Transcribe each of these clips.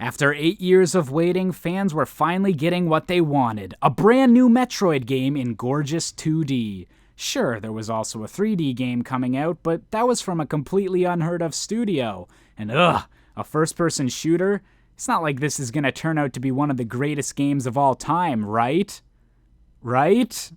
After 8 years of waiting, fans were finally getting what they wanted, a brand new Metroid game in gorgeous 2D. Sure, there was also a 3D game coming out, but that was from a completely unheard of studio. And a first-person shooter? It's not like this is gonna turn out to be one of the greatest games of all time, right? Right?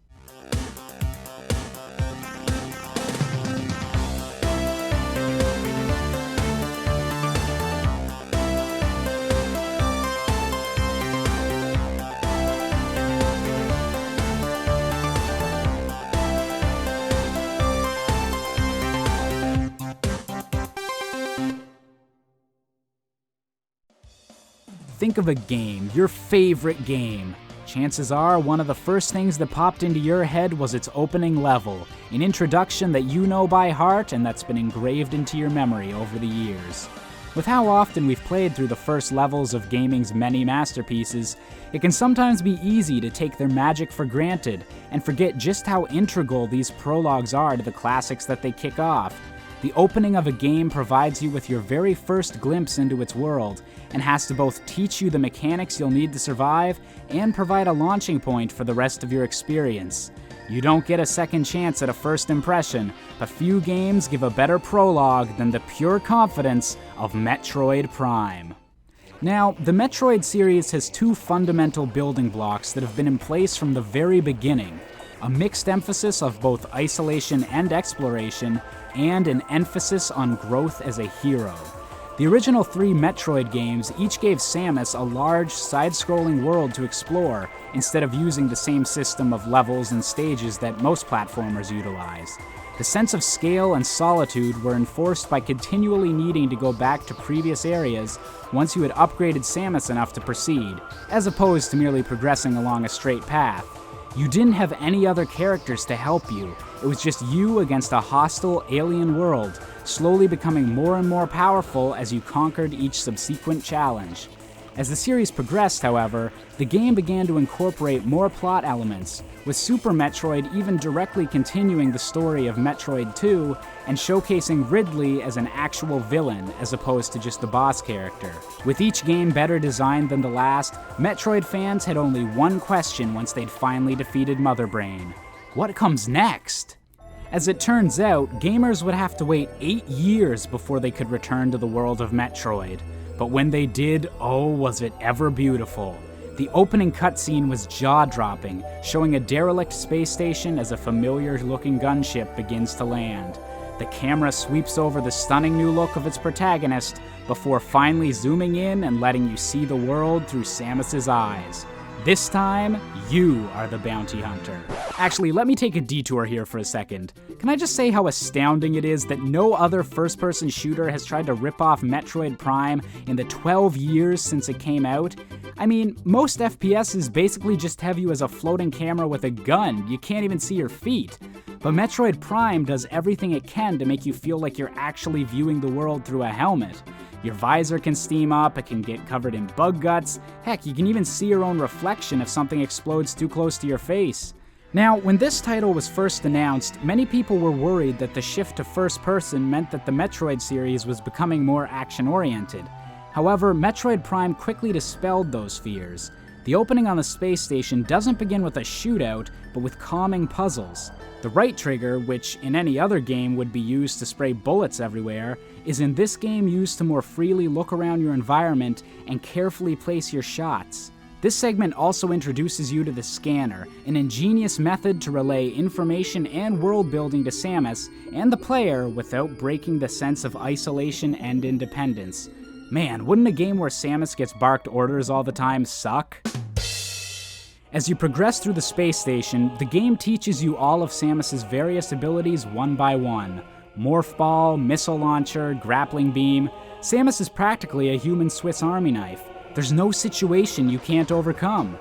Think of a game, your favorite game. Chances are one of the first things that popped into your head was its opening level, an introduction that you know by heart and that's been engraved into your memory over the years. With how often we've played through the first levels of gaming's many masterpieces, it can sometimes be easy to take their magic for granted and forget just how integral these prologues are to the classics that they kick off. The opening of a game provides you with your very first glimpse into its world, and has to both teach you the mechanics you'll need to survive and provide a launching point for the rest of your experience. You don't get a second chance at a first impression, but few games give a better prologue than the pure confidence of Metroid Prime. Now, the Metroid series has two fundamental building blocks that have been in place from the very beginning: a mixed emphasis of both isolation and exploration, and an emphasis on growth as a hero. The original 3 Metroid games each gave Samus a large, side-scrolling world to explore, instead of using the same system of levels and stages that most platformers utilize. The sense of scale and solitude were enforced by continually needing to go back to previous areas once you had upgraded Samus enough to proceed, as opposed to merely progressing along a straight path. You didn't have any other characters to help you. It was just you against a hostile alien world, slowly becoming more and more powerful as you conquered each subsequent challenge. As the series progressed, however, the game began to incorporate more plot elements, with Super Metroid even directly continuing the story of Metroid 2 and showcasing Ridley as an actual villain as opposed to just a boss character. With each game better designed than the last, Metroid fans had only one question once they'd finally defeated Mother Brain: what comes next? As it turns out, gamers would have to wait 8 years before they could return to the world of Metroid. But when they did, oh, was it ever beautiful. The opening cutscene was jaw-dropping, showing a derelict space station as a familiar-looking gunship begins to land. The camera sweeps over the stunning new look of its protagonist before finally zooming in and letting you see the world through Samus's eyes. This time, you are the bounty hunter. Actually, let me take a detour here for a second. Can I just say how astounding it is that no other first-person shooter has tried to rip off Metroid Prime in the 12 years since it came out? I mean, most FPSs basically just have you as a floating camera with a gun. You can't even see your feet. But Metroid Prime does everything it can to make you feel like you're actually viewing the world through a helmet. Your visor can steam up, it can get covered in bug guts, heck, you can even see your own reflection if something explodes too close to your face. Now, when this title was first announced, many people were worried that the shift to first person meant that the Metroid series was becoming more action-oriented. However, Metroid Prime quickly dispelled those fears. The opening on the space station doesn't begin with a shootout, but with calming puzzles. The right trigger, which in any other game would be used to spray bullets everywhere, is in this game used to more freely look around your environment and carefully place your shots. This segment also introduces you to the scanner, an ingenious method to relay information and world building to Samus and the player without breaking the sense of isolation and independence. Man, wouldn't a game where Samus gets barked orders all the time suck? As you progress through the space station, the game teaches you all of Samus's various abilities one by one. Morph Ball, Missile Launcher, Grappling Beam. Samus is practically a human Swiss Army knife. There's no situation you can't overcome.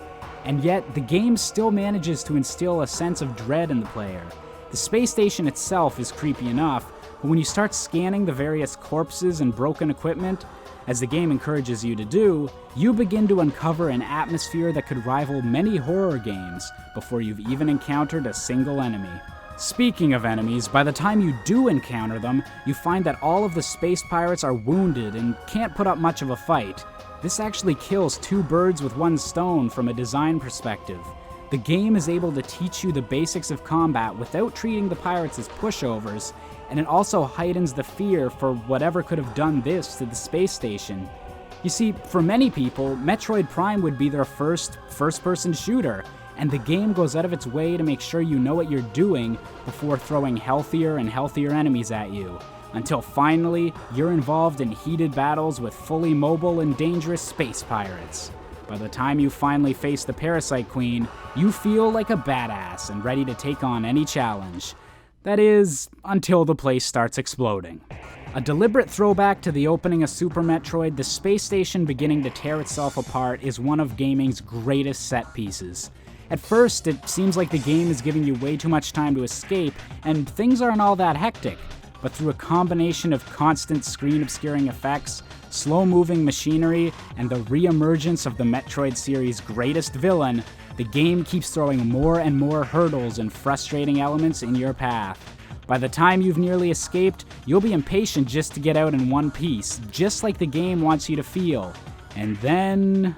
And yet, the game still manages to instill a sense of dread in the player. The space station itself is creepy enough, but when you start scanning the various corpses and broken equipment, as the game encourages you to do, you begin to uncover an atmosphere that could rival many horror games before you've even encountered a single enemy. Speaking of enemies, by the time you do encounter them, you find that all of the space pirates are wounded and can't put up much of a fight. This actually kills two birds with one stone from a design perspective. The game is able to teach you the basics of combat without treating the pirates as pushovers, and it also heightens the fear for whatever could have done this to the space station. You see, for many people, Metroid Prime would be their first-person shooter, and the game goes out of its way to make sure you know what you're doing before throwing healthier and healthier enemies at you, until finally, you're involved in heated battles with fully mobile and dangerous space pirates. By the time you finally face the Parasite Queen, you feel like a badass and ready to take on any challenge. That is, until the place starts exploding. A deliberate throwback to the opening of Super Metroid, the space station beginning to tear itself apart is one of gaming's greatest set pieces. At first, it seems like the game is giving you way too much time to escape, and things aren't all that hectic. But through a combination of constant screen-obscuring effects, slow-moving machinery, and the re-emergence of the Metroid series' greatest villain, the game keeps throwing more and more hurdles and frustrating elements in your path. By the time you've nearly escaped, you'll be impatient just to get out in one piece, just like the game wants you to feel. And then...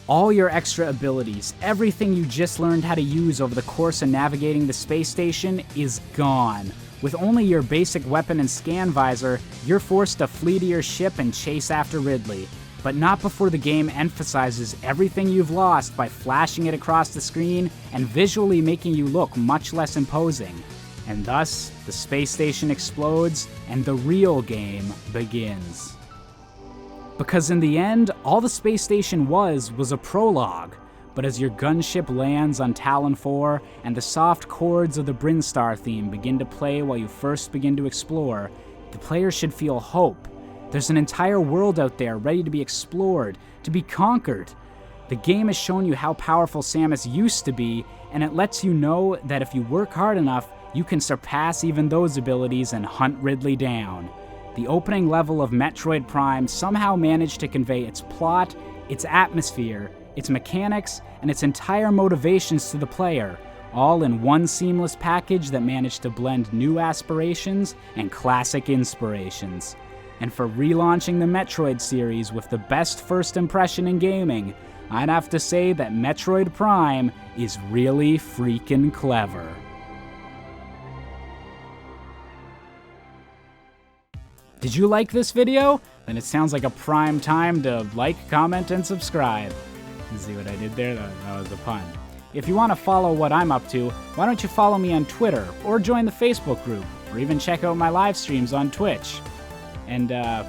all your extra abilities, everything you just learned how to use over the course of navigating the space station, is gone. With only your basic weapon and scan visor, you're forced to flee to your ship and chase after Ridley. But not before the game emphasizes everything you've lost by flashing it across the screen and visually making you look much less imposing. And thus, the space station explodes and the real game begins. Because in the end, all the space station was a prologue. But as your gunship lands on Talon 4 and the soft chords of the Brinstar theme begin to play while you first begin to explore, the player should feel hope. There's an entire world out there ready to be explored, to be conquered. The game has shown you how powerful Samus used to be, and it lets you know that if you work hard enough, you can surpass even those abilities and hunt Ridley down. The opening level of Metroid Prime somehow managed to convey its plot, its atmosphere, its mechanics, and its entire motivations to the player, all in one seamless package that managed to blend new aspirations and classic inspirations. And for relaunching the Metroid series with the best first impression in gaming, I'd have to say that Metroid Prime is really freaking clever. Did you like this video? Then it sounds like a prime time to like, comment, and subscribe. You see what I did there? That was a pun. If you want to follow what I'm up to, why don't you follow me on Twitter, or join the Facebook group, or even check out my live streams on Twitch. And, man,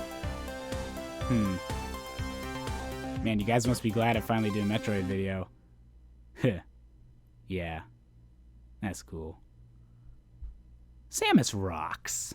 you guys must be glad I finally did a Metroid video. Yeah, that's cool. Samus rocks.